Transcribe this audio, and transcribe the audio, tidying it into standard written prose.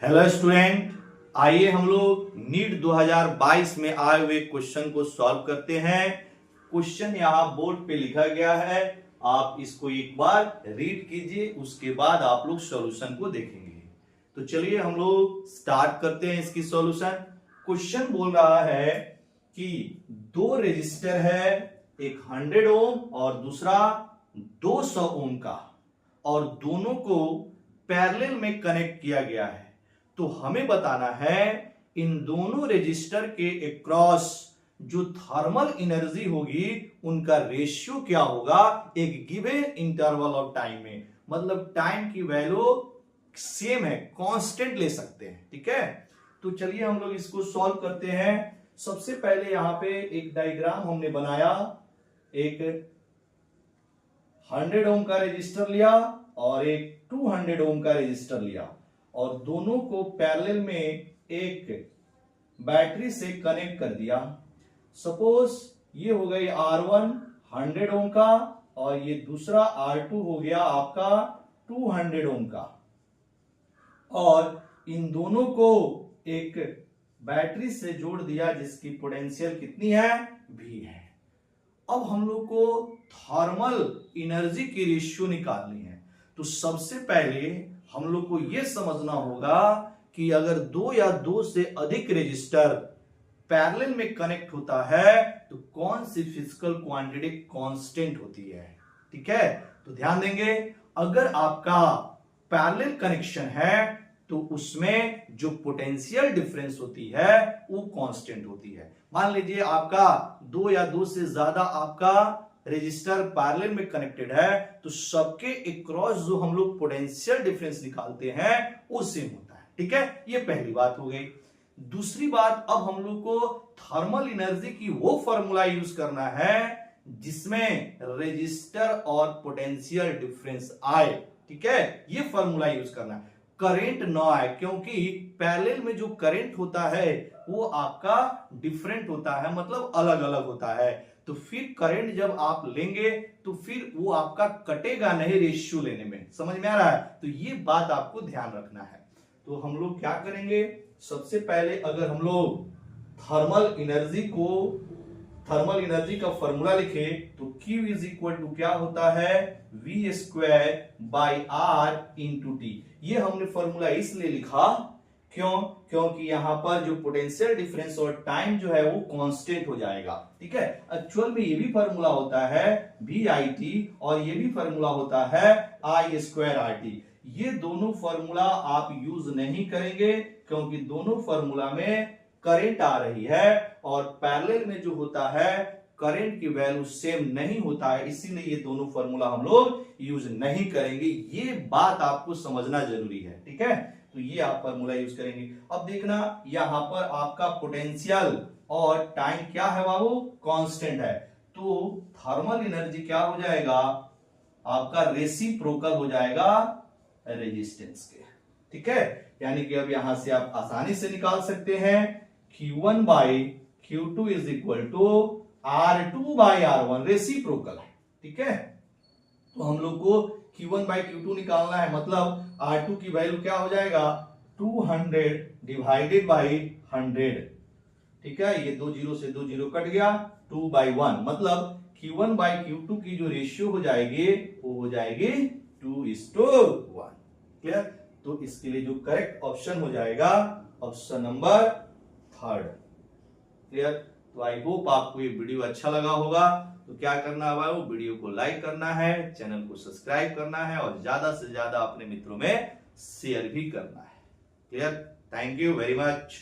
Hello student, आइए हम लोग नीट 2022 में आए हुए क्वेश्चन को सॉल्व करते हैं। क्वेश्चन यहाँ बोर्ड पे लिखा गया है, आप इसको एक बार रीड कीजिए, उसके बाद आप लोग सॉल्यूशन को देखेंगे। तो चलिए हम लोग स्टार्ट करते हैं इसकी सॉल्यूशन। क्वेश्चन बोल रहा है कि दो रेजिस्टर है, एक 100 ओम और दूसरा 200 ओम का, और दोनों को पैरेलल में कनेक्ट किया गया है। तो हमें बताना है इन दोनों रेजिस्टर के अक्रॉस जो थर्मल एनर्जी होगी उनका रेशियो क्या होगा एक गिवन इंटरवल ऑफ टाइम में। मतलब टाइम की वैल्यू सेम है, कांस्टेंट ले सकते हैं। ठीक है, तो चलिए हम लोग इसको सॉल्व करते हैं। सबसे पहले यहां पे एक डायग्राम हमने बनाया, एक 100 ओम का रेजिस्टर लिया और एक 200 ओम का रेजिस्टर लिया, और दोनों को पैरेलल में एक बैटरी से कनेक्ट कर दिया। सपोज ये हो गई R1 100 ओम का और ये दूसरा R2 हो गया आपका 200 ओम का, और इन दोनों को एक बैटरी से जोड़ दिया जिसकी पोटेंशियल कितनी है, V है। अब हम लोग को थर्मल एनर्जी की रेशियो निकालनी है। तो सबसे पहले हम लोग को यह समझना होगा कि अगर दो या दो से अधिक रेजिस्टर पैरेलल में कनेक्ट होता है तो कौन सी फिजिकल क्वांटिटी कांस्टेंट होती है। ठीक है, तो ध्यान देंगे, अगर आपका पैरेलल कनेक्शन है तो उसमें जो पोटेंशियल डिफरेंस होती है वो कांस्टेंट होती है। मान लीजिए आपका दो या दो से ज्यादा आपका रेजिस्टर पैरेलल में कनेक्टेड है तो सबके अक्रॉस जो हम लोग पोटेंशियल डिफरेंस निकालते हैं वो सेम होता है। ठीक है, ये पहली बात हो गई। दूसरी बात, अब हम लोग को थर्मल एनर्जी की वो फॉर्मूला यूज करना है जिसमें रेजिस्टर और पोटेंशियल डिफरेंस आए। ठीक है, ये फॉर्मूला यूज करना है, करंट ना आए, क्योंकि पैरेलल में जो करंट होता है वो आपका डिफरेंट होता है, मतलब अलग अलग होता है। तो फिर करंट जब आप लेंगे तो फिर वो आपका कटेगा नहीं रेशियो लेने में। समझ में आ रहा है? तो ये बात आपको ध्यान रखना है। तो हम लोग क्या करेंगे, सबसे पहले अगर हम लोग थर्मल एनर्जी का फॉर्मूला लिखे तो Q इज इक्वल टू क्या होता है, V square by R into T. ये हमने फॉर्मूला इसलिए लिखा क्योंकि यहां पर जो पोटेंशियल डिफरेंस और टाइम जो है वो कांस्टेंट हो जाएगा। ठीक है, एक्चुअल में ये भी फॉर्मूला होता है VIT और ये भी फॉर्मूला होता है I स्क्वायर RT। ये दोनों फॉर्मूला आप यूज नहीं करेंगे क्योंकि दोनों फॉर्मूला में करंट आ रही है और पैरेलल में जो होता है करंट की वैल्यू सेम नहीं होता है, इसीलिए ये दोनों फॉर्मूला हम लोग यूज नहीं करेंगे। ये बात आपको समझना जरूरी है। ठीक है, तो ये आप फॉर्मूला यूज करेंगे। अब देखना यहां पर आपका पोटेंशियल और टाइम क्या है बाबू, कांस्टेंट है, तो थर्मल एनर्जी क्या हो जाएगा आपका, रेसिप्रोकल हो जाएगा रेजिस्टेंस के। ठीक है, यानी कि अब यहां से आप आसानी से निकाल सकते हैं Q1 by Q2 is equal to R2 by R1, reciprocal है। ठीक है, तो हम लोग को Q1 बाई Q2 निकालना है, मतलब R2 की वैल्यू क्या हो जाएगा 200 डिवाइडेड बाई 100। ठीक है, ये दो जीरो से दो जीरो कट गया, 2/1, मतलब Q1 बाई Q2 की जो रेशियो हो जाएगी वो हो जाएगी 2:1। क्लियर? तो इसके लिए जो करेक्ट ऑप्शन हो जाएगा ऑप्शन नंबर 3। क्लियर? तो आई होप आपको ये वीडियो अच्छा लगा होगा। तो क्या करना है, वो वीडियो को लाइक करना है, चैनल को सब्सक्राइब करना है और ज्यादा से ज्यादा अपने मित्रों में शेयर भी करना है। Clear? Thank you very much.